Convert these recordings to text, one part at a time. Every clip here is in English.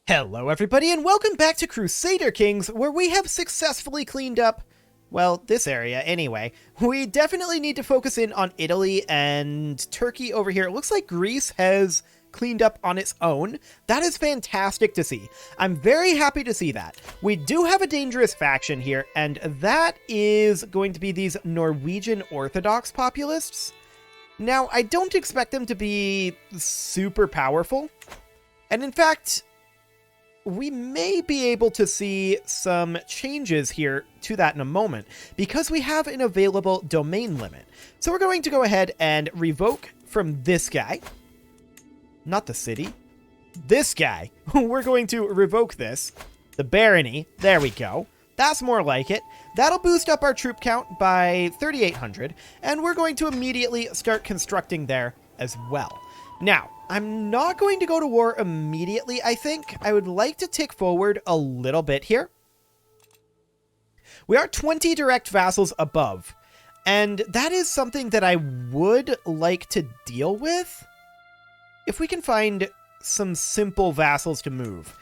Hello everybody and welcome back to Crusader Kings, where we have successfully cleaned up, well, this area anyway. We definitely need to focus in on Italy and Turkey over here. It looks like Greece has cleaned up on its own. That is fantastic to see. I'm very happy to see that. We do have a dangerous faction here, and that is going to be these Norwegian Orthodox populists. Now, I don't expect them to be super powerful, and in fact, we may be able to see some changes here to that in a moment, because we have an available domain limit. So we're going to go ahead and revoke from this guy. Not the city. This guy. We're going to revoke this. The barony. There we go. That's more like it. That'll boost up our troop count by 3,800, and we're going to immediately start constructing there as well. Now, I'm not going to go to war immediately, I think. I would like to tick forward a little bit here. We are 20 direct vassals above, and that is something that I would like to deal with. If we can find some simple vassals to move.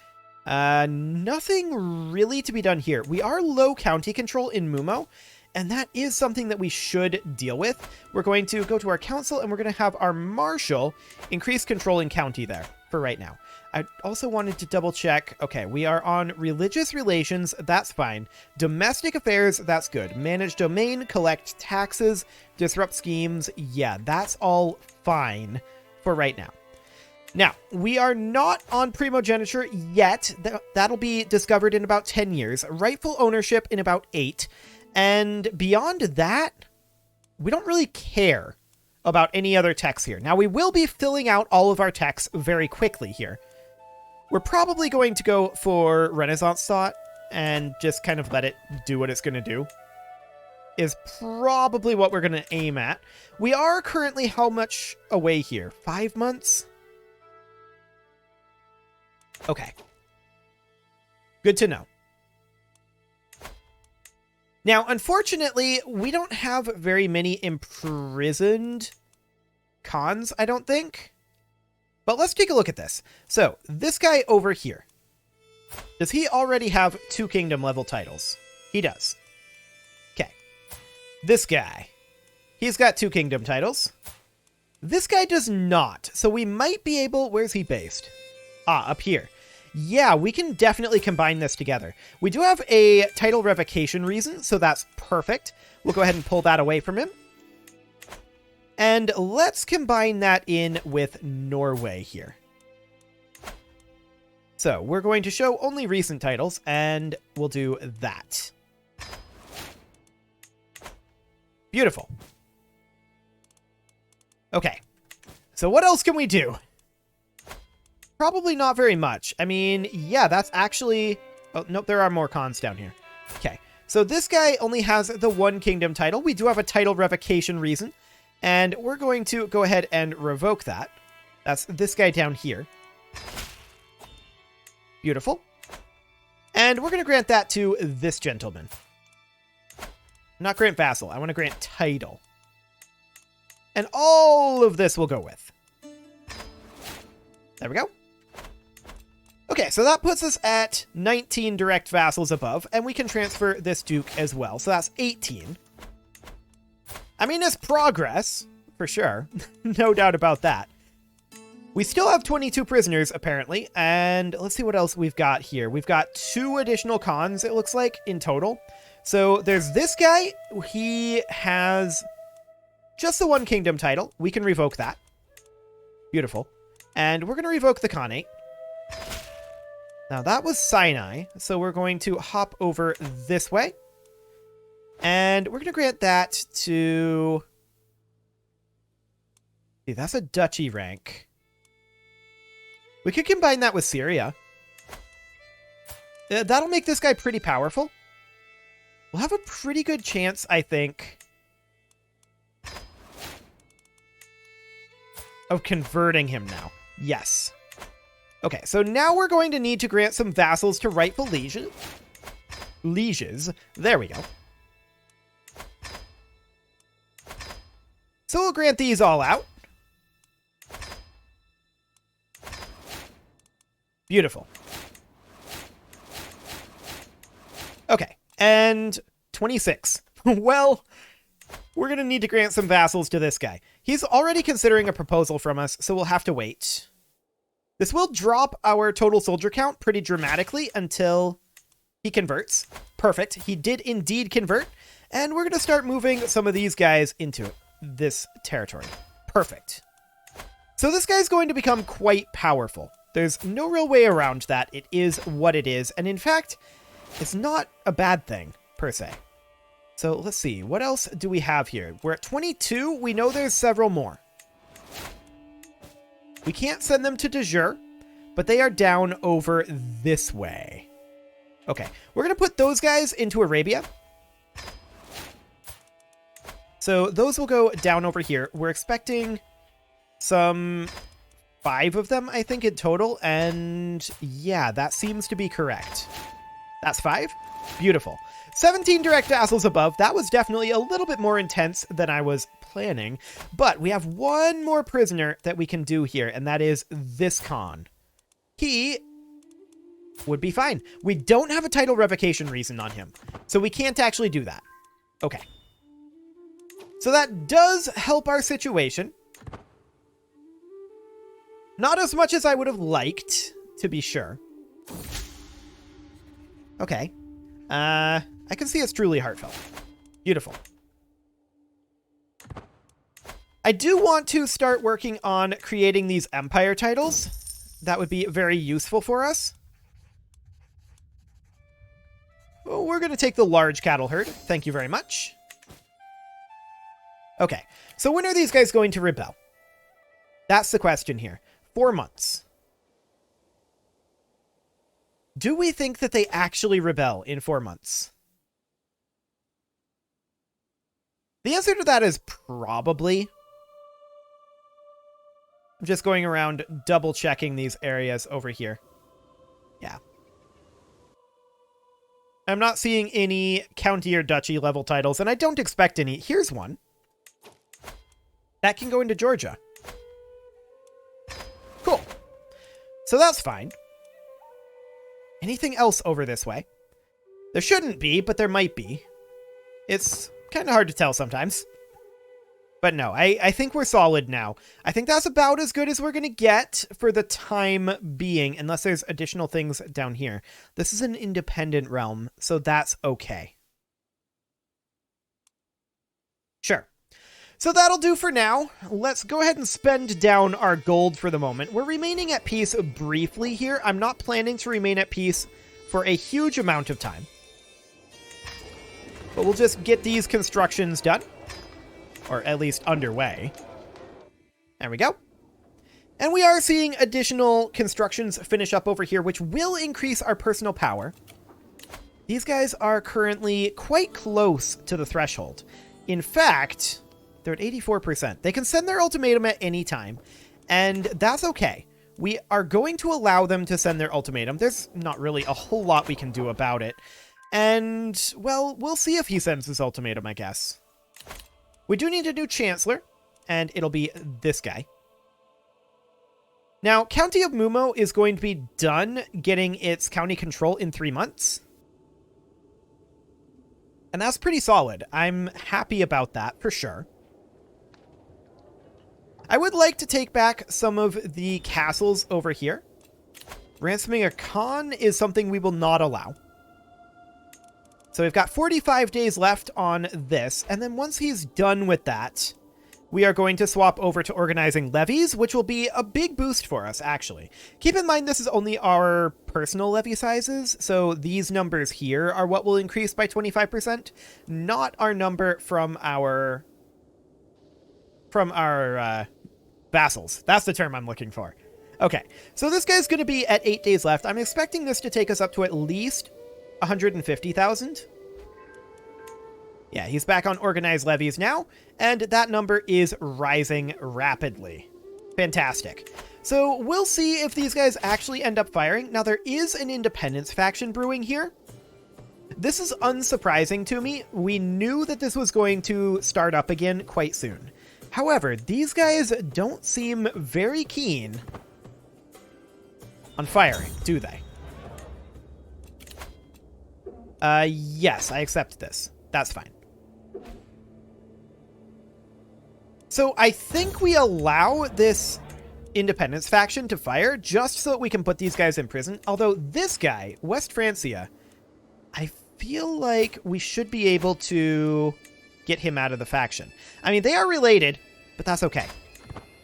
Nothing really to be done here. We are low county control in Mumo, and that is something that we should deal with. We're going to go to our council, and we're going to have our marshal increase control in county there for right now. I also wanted to double check. Okay, we are on religious relations. That's fine. Domestic affairs. That's good. Manage domain, collect taxes, disrupt schemes. Yeah, that's all fine for right now. Now, we are not on primogeniture yet. That'll be discovered in about 10 years. Rightful ownership in about 8. And beyond that, we don't really care about any other techs here. Now, we will be filling out all of our techs very quickly here. We're probably going to go for Renaissance thought and just kind of let it do what it's going to do. Is probably what we're going to aim at. We are currently how much away here? 5 months? Okay. Good to know. Now, unfortunately, we don't have very many imprisoned cons, I don't think. But let's take a look at this. So, this guy over here. Does he already have 2 kingdom level titles? He does. Okay. This guy. He's got 2 kingdom titles. This guy does not. So we might be able... Where's he based? Ah, up here. Yeah, we can definitely combine this together. We do have a title revocation reason, so that's perfect. We'll go ahead and pull that away from him. And let's combine that in with Norway here. So we're going to show only recent titles, and we'll do that. Beautiful. Okay, so what else can we do? Probably not very much. I mean, yeah, that's actually... Oh, nope, there are more cons down here. Okay, so this guy only has the 1 kingdom title. We do have a title revocation reason, and we're going to go ahead and revoke that. That's this guy down here. Beautiful. And we're going to grant that to this gentleman. Not grant vassal. I want to grant title. And all of this will go with. There we go. Okay, so that puts us at 19 direct vassals above, and we can transfer this duke as well. So that's 18. I mean, it's progress, for sure. No doubt about that. We still have 22 prisoners, apparently, and let's see what else we've got here. We've got 2 additional cons, it looks like, in total. So there's this guy. He has just the 1 kingdom title. We can revoke that. Beautiful. And we're going to revoke the Khanate. Now, that was Sinai, so we're going to hop over this way. And we're going to grant that to... See, that's a duchy rank. We could combine that with Syria. That'll make this guy pretty powerful. We'll have a pretty good chance, I think, of converting him now. Yes. Okay, so now we're going to need to grant some vassals to rightful lieges. Lieges. There we go. So we'll grant these all out. Beautiful. And 26. Well, we're going to need to grant some vassals to this guy. He's already considering a proposal from us, so we'll have to wait. This will drop our total soldier count pretty dramatically until he converts. Perfect. He did indeed convert. And we're going to start moving some of these guys into this territory. Perfect. So this guy's going to become quite powerful. There's no real way around that. It is what it is. And in fact, it's not a bad thing, per se. So let's see. What else do we have here? We're at 22. We know there's several more. We can't send them to de jure, but they are down over this way. Okay, we're going to put those guys into Arabia. So those will go down over here. We're expecting some 5 of them, I think, in total. And yeah, that seems to be correct. That's 5? Beautiful. 17 direct vassals above. That was definitely a little bit more intense than I was planning. But we have one more prisoner that we can do here, and that is this Khan. He would be fine. We don't have a title revocation reason on him, so we can't actually do that. Okay. So that does help our situation. Not as much as I would have liked, to be sure. Okay. I can see it's truly heartfelt. Beautiful. I do want to start working on creating these empire titles. That would be very useful for us. Well, we're going to take the large cattle herd. Thank you very much. Okay, so when are these guys going to rebel? That's the question here. 4 months. Do we think that they actually rebel in 4 months? The answer to that is probably. I'm just going around double checking these areas over here. Yeah. I'm not seeing any county or duchy level titles, and I don't expect any. Here's one. That can go into Georgia. Cool. So that's fine. Anything else over this way? There shouldn't be, but there might be. It's kind of hard to tell sometimes. But no, I think we're solid now. I think that's about as good as we're going to get for the time being, unless there's additional things down here. This is an independent realm, so that's okay. Sure. So that'll do for now. Let's go ahead and spend down our gold for the moment. We're remaining at peace briefly here. I'm not planning to remain at peace for a huge amount of time. But we'll just get these constructions done. Or at least underway. There we go. And we are seeing additional constructions finish up over here, which will increase our personal power. These guys are currently quite close to the threshold. In fact, they're at 84%. They can send their ultimatum at any time, and that's okay. We are going to allow them to send their ultimatum. There's not really a whole lot we can do about it. And, well, we'll see if he sends his ultimatum, I guess. We do need a new chancellor, and it'll be this guy. Now, County of Mumo is going to be done getting its county control in 3 months. And that's pretty solid. I'm happy about that, for sure. I would like to take back some of the castles over here. Ransoming a Khan is something we will not allow. So we've got 45 days left on this, and then once he's done with that, we are going to swap over to organizing levies, which will be a big boost for us, actually. Keep in mind this is only our personal levy sizes, so these numbers here are what will increase by 25%, not our number from our vassals. That's the term I'm looking for. Okay, so this guy's going to be at 8 days left. I'm expecting this to take us up to at least 150,000. Yeah, he's back on organized levies now, and that number is rising rapidly. Fantastic. So we'll see if these guys actually end up firing. Now, there is an independence faction brewing here. This is unsurprising to me. We knew that this was going to start up again quite soon. However, these guys don't seem very keen on firing, do they? Yes, I accept this. That's fine. So I think we allow this independence faction to fire just so that we can put these guys in prison. Although this guy, West Francia, I feel like we should be able to get him out of the faction. I mean, they are related, but that's okay.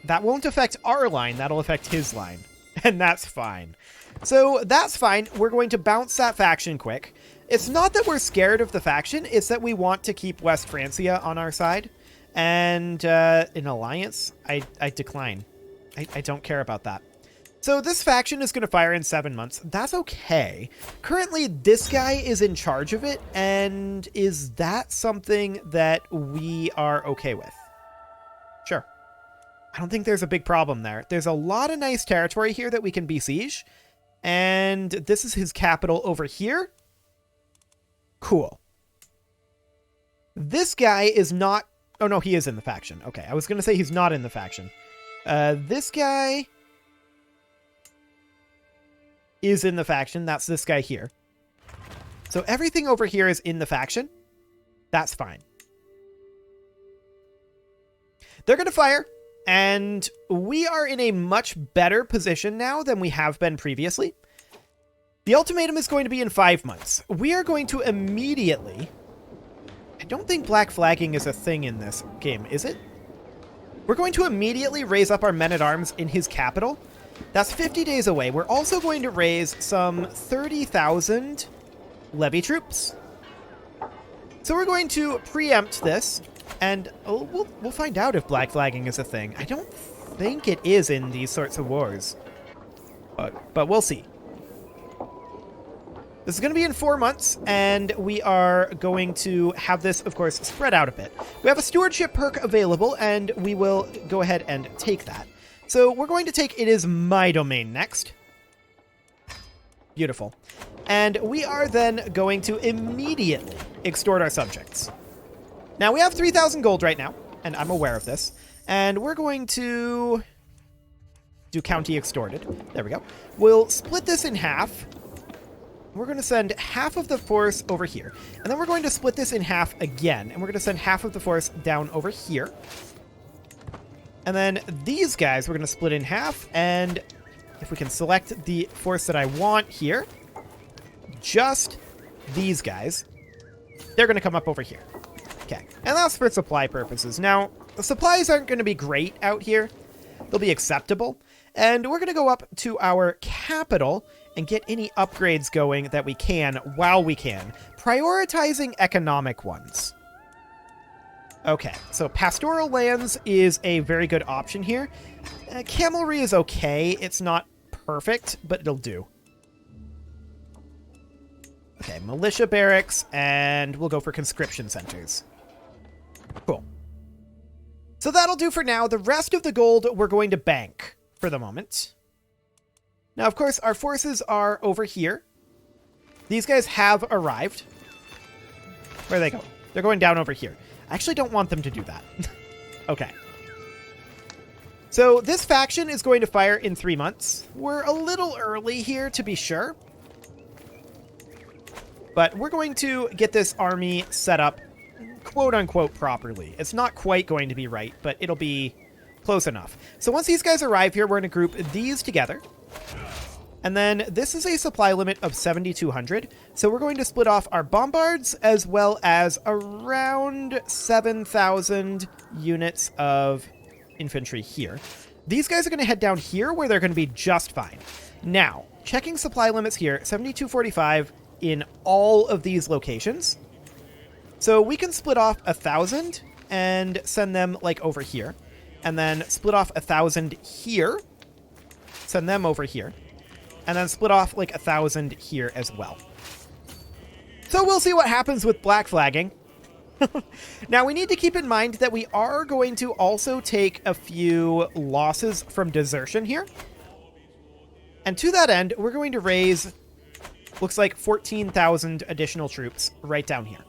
That won't affect our line. That'll affect his line. And that's fine. So that's fine. We're going to bounce that faction quick. It's not that we're scared of the faction. It's that we want to keep West Francia on our side. And in alliance, I decline. I don't care about that. So this faction is going to fire in 7 months. That's okay. Currently, this guy is in charge of it. And is that something that we are okay with? Sure. I don't think there's a big problem there. There's a lot of nice territory here that we can besiege. And this is his capital over here. Cool. This guy is not... Oh, no, he is in the faction. Okay, I was going to say he's not in the faction. This guy is in the faction. That's this guy here. So everything over here is in the faction. That's fine. They're going to fire, and we are in a much better position now than we have been previously. The ultimatum is going to be in 5 months. We are going to immediately... I don't think black flagging is a thing in this game, is it? We're going to immediately raise up our men-at-arms in his capital. That's 50 days away. We're also going to raise some 30,000 levy troops. So we're going to preempt this, and we'll find out if black flagging is a thing. I don't think it is in these sorts of wars, but we'll see. This is going to be in 4 months, and we are going to have this, of course, spread out a bit. We have a stewardship perk available, and we will go ahead and take that. So we're going to take It Is My Domain next. Beautiful. And we are then going to immediately extort our subjects. Now, we have 3,000 gold right now, and I'm aware of this. And we're going to do county extorted. There we go. We'll split this in half. We're going to send half of the force over here. And then we're going to split this in half again. And we're going to send half of the force down over here. And then these guys we're going to split in half. And if we can select the force that I want here, just these guys, they're going to come up over here. Okay. And that's for supply purposes. Now, the supplies aren't going to be great out here. They'll be acceptable. And we're going to go up to our capital and get any upgrades going that we can while we can. Prioritizing economic ones. Okay, so pastoral lands is a very good option here. Camelry is okay. It's not perfect, but it'll do. Okay, militia barracks, and we'll go for conscription centers. Cool. So that'll do for now. The rest of the gold we're going to bank for the moment. Now, of course, our forces are over here. These guys have arrived. Where do they go? They're going down over here. I actually don't want them to do that. Okay. So this faction is going to fire in 3 months. We're a little early here, to be sure. But we're going to get this army set up, quote-unquote, properly. It's not quite going to be right, but it'll be close enough. So once these guys arrive here, we're going to group these together. And then this is a supply limit of 7,200. So we're going to split off our bombards as well as around 7,000 units of infantry here. These guys are going to head down here where they're going to be just fine. Now, checking supply limits here, 7,245 in all of these locations. So we can split off 1,000 and send them like over here. And then split off 1,000 here. Send them over here. And then split off like 1,000 here as well. So we'll see what happens with black flagging. Now we need to keep in mind that we are going to also take a few losses from desertion here. And to that end, we're going to raise, looks like 14,000 additional troops right down here.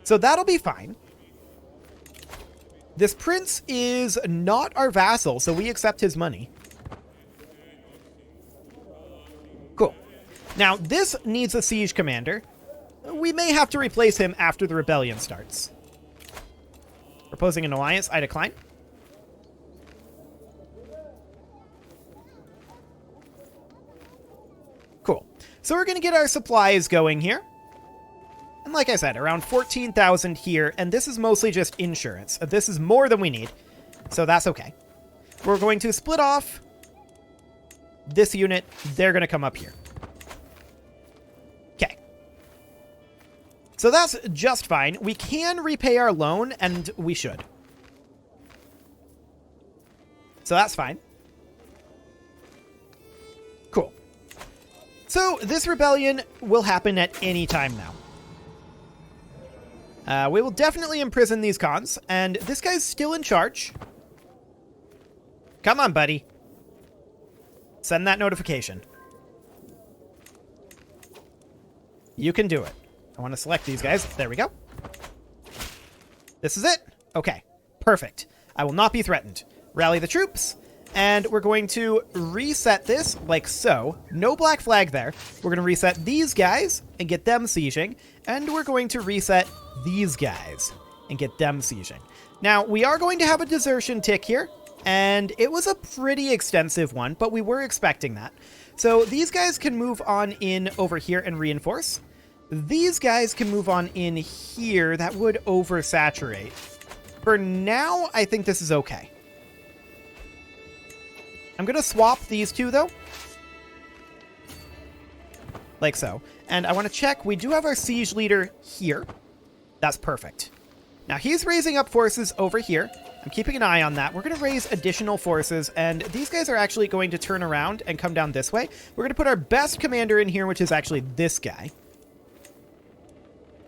So that'll be fine. This prince is not our vassal, so we accept his money. Cool. Now, this needs a siege commander. we may have to replace him after the rebellion starts. Proposing an alliance, I decline. Cool. So we're going to get our supplies going here. And like I said, around 14,000 here, and this is mostly just insurance. This is more than we need, so that's okay. We're going to split off this unit. They're going to come up here. Okay. So that's just fine. We can repay our loan, and we should. So that's fine. Cool. So this rebellion will happen at any time now. We will definitely imprison these cons, and this guy's still in charge. Come on, buddy. Send that notification. You can do it. I want to select these guys. There we go. This is it. Okay, perfect. I will not be threatened. Rally the troops, and we're going to reset this like so. No black flag there. We're going to reset these guys and get them sieging, and we're going to reset these guys and get them sieging. Now, we are going to have a desertion tick here, and it was a pretty extensive one, but we were expecting that. So these guys can move on in over here and reinforce. These guys can move on in here. That would oversaturate. For now, I think this is okay. I'm going to swap these two, though. Like so. And I want to check. We do have our siege leader here. That's perfect. Now, he's raising up forces over here. I'm keeping an eye on that. We're going to raise additional forces, and these guys are actually going to turn around and come down this way. We're going to put our best commander in here, which is actually this guy.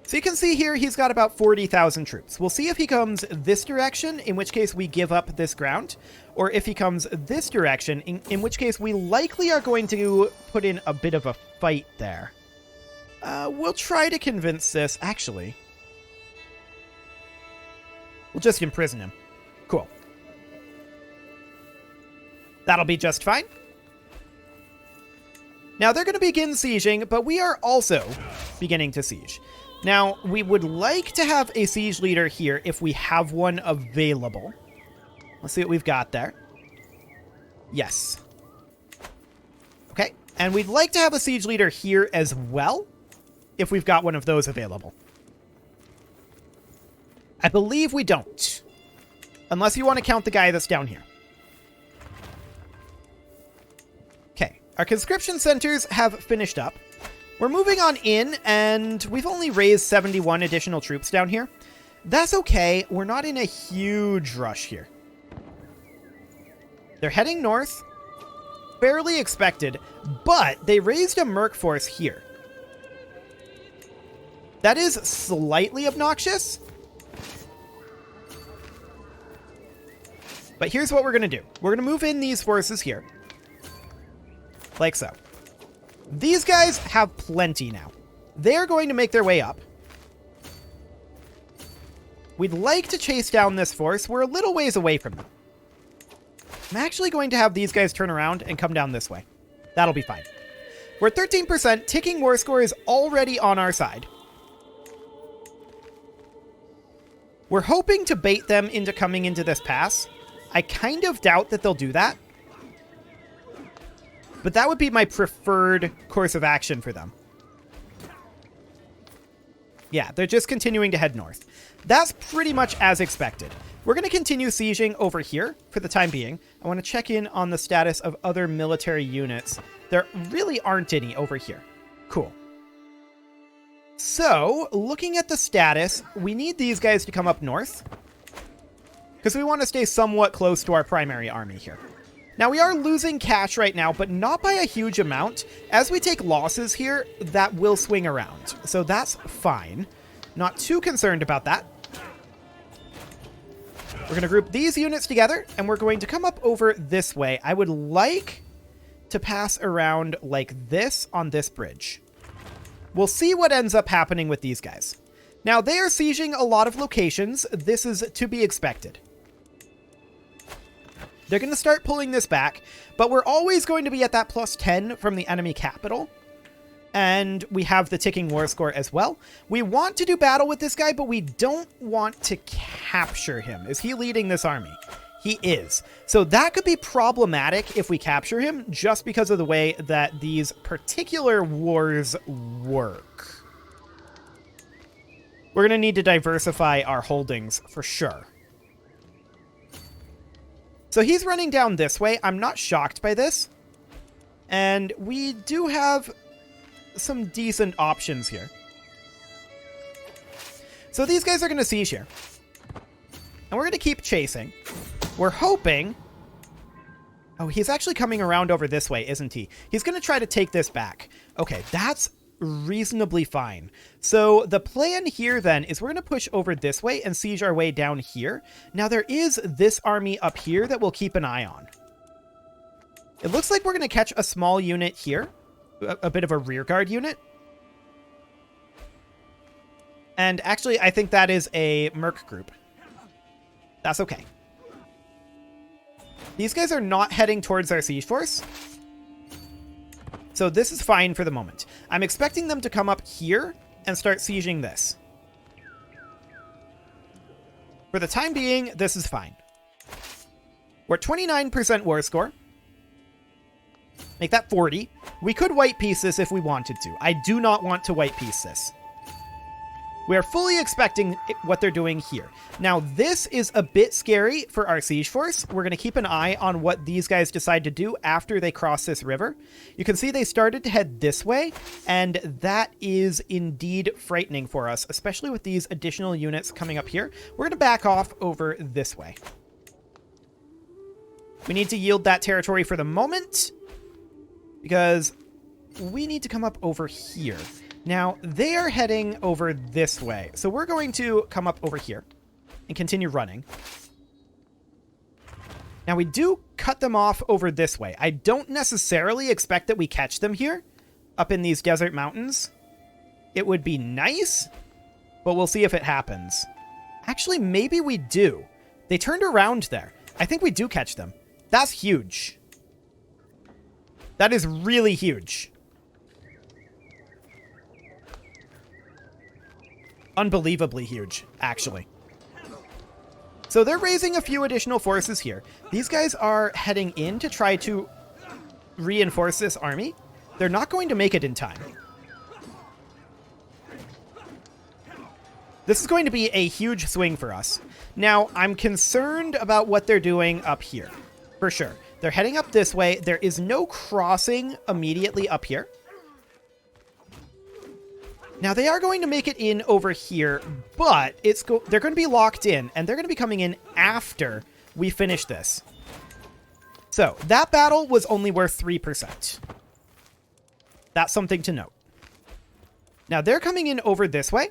So you can see here, he's got about 40,000 troops. We'll see if he comes this direction, in which case we give up this ground, or if he comes this direction, in which case we likely are going to put in a bit of a fight there. We'll try to convince this, actually. We'll just imprison him. Cool. That'll be just fine. Now, they're going to begin sieging, but we are also beginning to siege. Now, we would like to have a siege leader here if we have one available. Let's see what we've got there. Yes. Okay. And we'd like to have a siege leader here as well, if we've got one of those available. I believe we don't. Unless you want to count the guy that's down here. Okay. Our conscription centers have finished up. We're moving on in, and we've only raised 71 additional troops down here. That's okay. We're not in a huge rush here. They're heading north. Fairly expected, but they raised a merc force here. That is slightly obnoxious. But here's what we're going to do. We're going to move in these forces here. Like so. These guys have plenty now. They're going to make their way up. We'd like to chase down this force. We're a little ways away from them. I'm actually going to have these guys turn around and come down this way. That'll be fine. We're at 13%. Ticking war score is already on our side. We're hoping to bait them into coming into this pass. I kind of doubt that they'll do that. But that would be my preferred course of action for them. Yeah, they're just continuing to head north. That's pretty much as expected. We're going to continue sieging over here for the time being. I want to check in on the status of other military units. There really aren't any over here. Cool. So, looking at the status, we need these guys to come up north, because we want to stay somewhat close to our primary army here. Now, we are losing cash right now, but not by a huge amount. As we take losses here, that will swing around. So that's fine. Not too concerned about that. We're going to group these units together, and we're going to come up over this way. I would like to pass around like this on this bridge. We'll see what ends up happening with these guys. Now, they are sieging a lot of locations. This is to be expected. They're going to start pulling this back, but we're always going to be at that +10 from the enemy capital. And we have the ticking war score as well. We want to do battle with this guy, but we don't want to capture him. Is he leading this army? He is. So that could be problematic if we capture him, just because of the way that these particular wars work. We're going to need to diversify our holdings for sure. So he's running down this way. I'm not shocked by this. And we do have some decent options here. So these guys are going to siege here. And we're going to keep chasing. We're hoping... Oh, he's actually coming around over this way, isn't he? He's going to try to take this back. Okay, that's reasonably fine. So the plan here then is we're going to push over this way and siege our way down here. Now there is this army up here that we'll keep an eye on. It looks like we're going to catch a small unit here. A bit of a rearguard unit. And actually, I think that is a merc group. That's okay. These guys are not heading towards our siege force. So this is fine for the moment. I'm expecting them to come up here and start sieging this. For the time being, this is fine. We're at 29% war score. Make that 40. We could white piece this if we wanted to. I do not want to white piece this. We are fully expecting what they're doing here. Now, this is a bit scary for our siege force. We're going to keep an eye on what these guys decide to do after they cross this river. You can see they started to head this way, and that is indeed frightening for us, especially with these additional units coming up here. We're going to back off over this way. We need to yield that territory for the moment, because we need to come up over here. Now, they are heading over this way. So we're going to come up over here and continue running. Now, we do cut them off over this way. I don't necessarily expect that we catch them here up in these desert mountains. It would be nice, but we'll see if it happens. Actually, maybe we do. They turned around there. I think we do catch them. That's huge. That is really huge. Unbelievably huge, actually. So they're raising a few additional forces here. These guys are heading in to try to reinforce this army. They're not going to make it in time. This is going to be a huge swing for us. Now, I'm concerned about what they're doing up here, for sure. They're heading up this way. There is no crossing immediately up here. Now, they are going to make it in over here, but they're going to be locked in, and they're going to be coming in after we finish this. So, that battle was only worth 3%. That's something to note. Now, they're coming in over this way.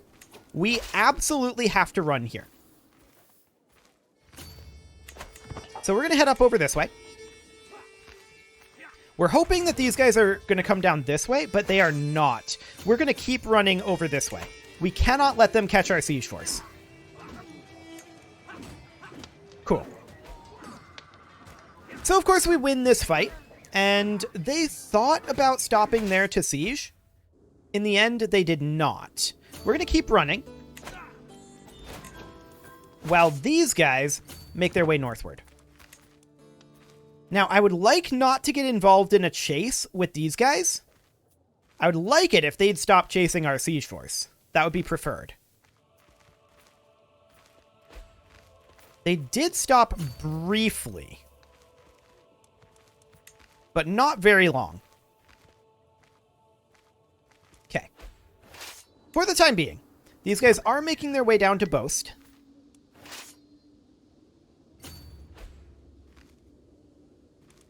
We absolutely have to run here. So, we're going to head up over this way. We're hoping that these guys are going to come down this way, but they are not. We're going to keep running over this way. We cannot let them catch our siege force. Cool. So, of course, we win this fight, and they thought about stopping there to siege. In the end, they did not. We're going to keep running while these guys make their way northward. Now, I would like not to get involved in a chase with these guys. I would like it if they'd stop chasing our siege force. That would be preferred. They did stop briefly, but not very long. Okay. For the time being, these guys are making their way down to Boast.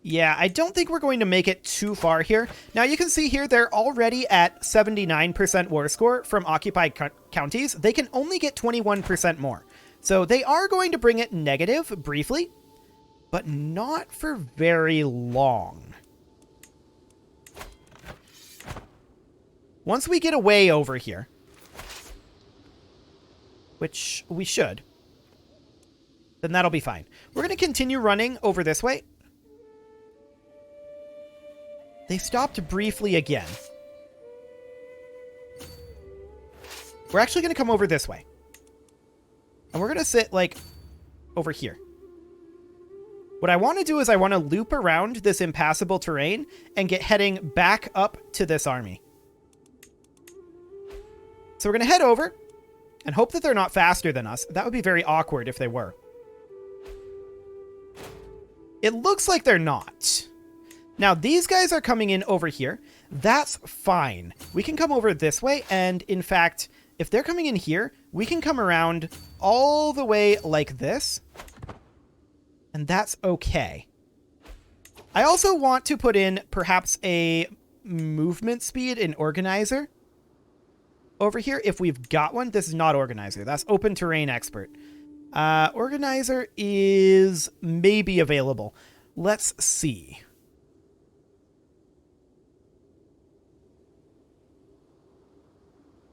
Yeah, I don't think we're going to make it too far here. Now, you can see here they're already at 79% war score from occupied counties. They can only get 21% more. So they are going to bring it negative briefly, but not for very long. Once we get away over here, which we should, then that'll be fine. We're going to continue running over this way. They stopped briefly again. We're actually going to come over this way. And we're going to sit, like, over here. What I want to do is I want to loop around this impassable terrain and get heading back up to this army. So we're going to head over and hope that they're not faster than us. That would be very awkward if they were. It looks like they're not. Now, these guys are coming in over here. That's fine. We can come over this way, and in fact, if they're coming in here, we can come around all the way like this, and that's okay. I also want to put in perhaps a movement speed in Organizer over here if we've got one. This is not Organizer. That's Open Terrain Expert. Organizer is maybe available. Let's see.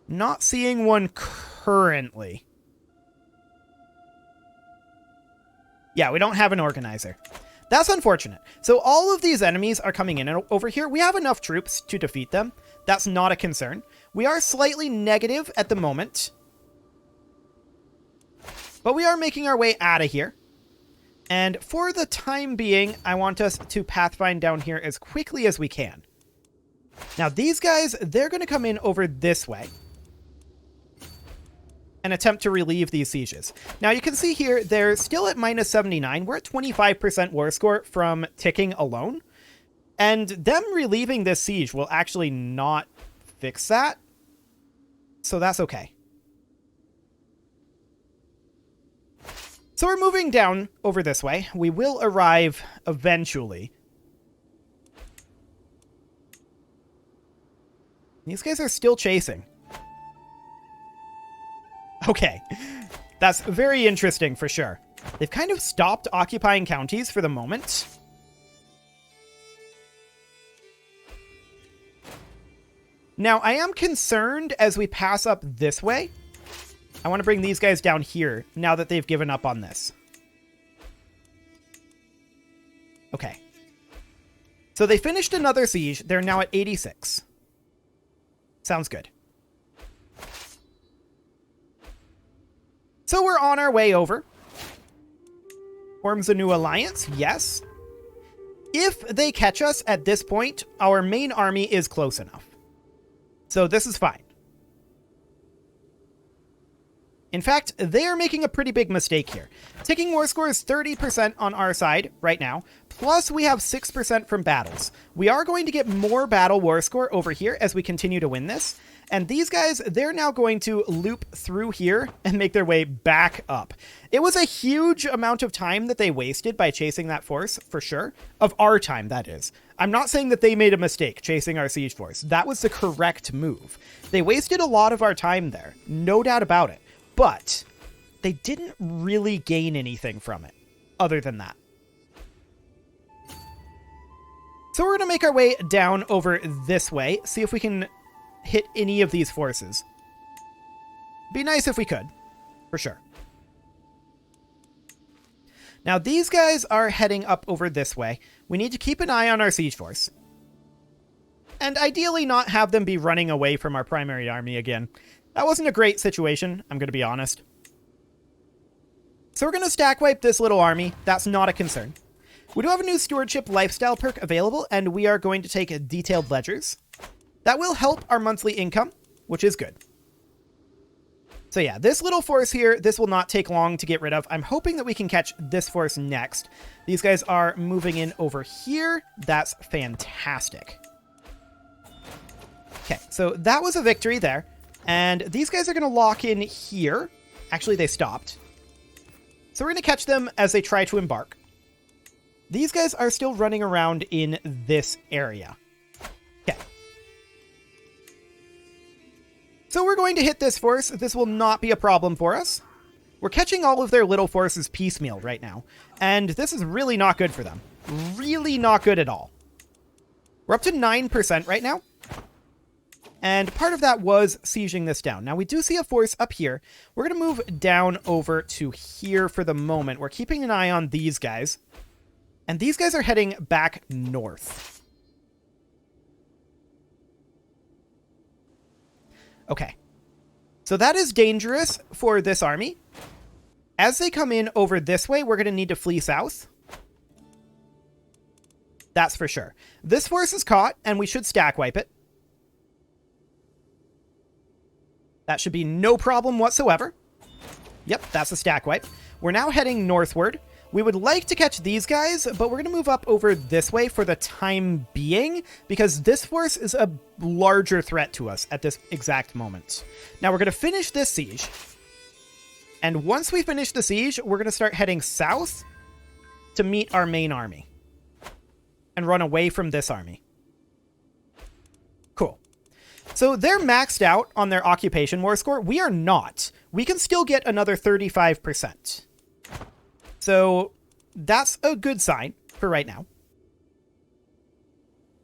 Not seeing one currently. Yeah, we don't have an Organizer. That's unfortunate. So all of these enemies are coming in over here. We have enough troops to defeat them. That's not a concern. We are slightly negative at the moment, but we are making our way out of here. And for the time being, I want us to pathfind down here as quickly as we can. Now, these guys, they're going to come in over this way and attempt to relieve these sieges. Now, you can see here, they're still at minus 79. We're at 25% war score from ticking alone. And them relieving this siege will actually not fix that. So that's okay. So we're moving down over this way. We will arrive eventually. These guys are still chasing. Okay, that's very interesting for sure. They've kind of stopped occupying counties for the moment. Now, I am concerned as we pass up this way. I want to bring these guys down here now that they've given up on this. Okay. So they finished another siege. They're now at 86. Sounds good. So we're on our way over. Forms a new alliance, yes. If they catch us at this point, our main army is close enough. So this is fine. In fact, they are making a pretty big mistake here. Ticking war score is 30% on our side right now, plus we have 6% from battles. We are going to get more battle war score over here as we continue to win this. And these guys, they're now going to loop through here and make their way back up. It was a huge amount of time that they wasted by chasing that force, for sure. Of our time, that is. I'm not saying that they made a mistake chasing our siege force. That was the correct move. They wasted a lot of our time there, no doubt about it. But they didn't really gain anything from it, other than that. So we're going to make our way down over this way, see if we can hit any of these forces. Be nice if we could, for sure. Now, these guys are heading up over this way. We need to keep an eye on our siege force. And ideally not have them be running away from our primary army again. That wasn't a great situation, I'm going to be honest. So we're going to stack wipe this little army. That's not a concern. We do have a new stewardship lifestyle perk available, and we are going to take detailed ledgers. That will help our monthly income, which is good. So yeah, this little force here, this will not take long to get rid of. I'm hoping that we can catch this force next. These guys are moving in over here. That's fantastic. Okay, so that was a victory there. And these guys are going to lock in here. Actually, they stopped. So we're going to catch them as they try to embark. These guys are still running around in this area. Okay. So we're going to hit this force. This will not be a problem for us. We're catching all of their little forces piecemeal right now. And this is really not good for them. Really not good at all. We're up to 9% right now. And part of that was sieging this down. Now, we do see a force up here. We're going to move down over to here for the moment. We're keeping an eye on these guys. And these guys are heading back north. Okay. So that is dangerous for this army. As they come in over this way, we're going to need to flee south. That's for sure. This force is caught, and we should stack wipe it. That should be no problem whatsoever. Yep, that's a stack wipe. We're now heading northward. We would like to catch these guys, but we're going to move up over this way for the time being, because this force is a larger threat to us at this exact moment. Now, we're going to finish this siege. And once we finish the siege, we're going to start heading south to meet our main army. And run away from this army. Cool. So they're maxed out on their occupation war score. We are not. We can still get another 35%. So that's a good sign for right now.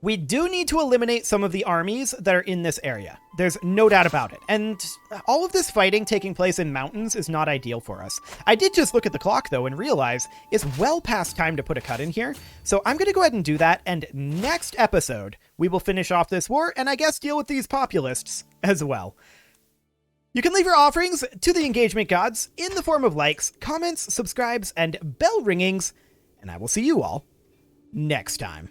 We do need to eliminate some of the armies that are in this area. There's no doubt about it. And all of this fighting taking place in mountains is not ideal for us. I did just look at the clock, though, and realize it's well past time to put a cut in here. So I'm going to go ahead and do that. And next episode, we will finish off this war and I guess deal with these populists as well. You can leave your offerings to the engagement gods in the form of likes, comments, subscribes, and bell ringings. And I will see you all next time.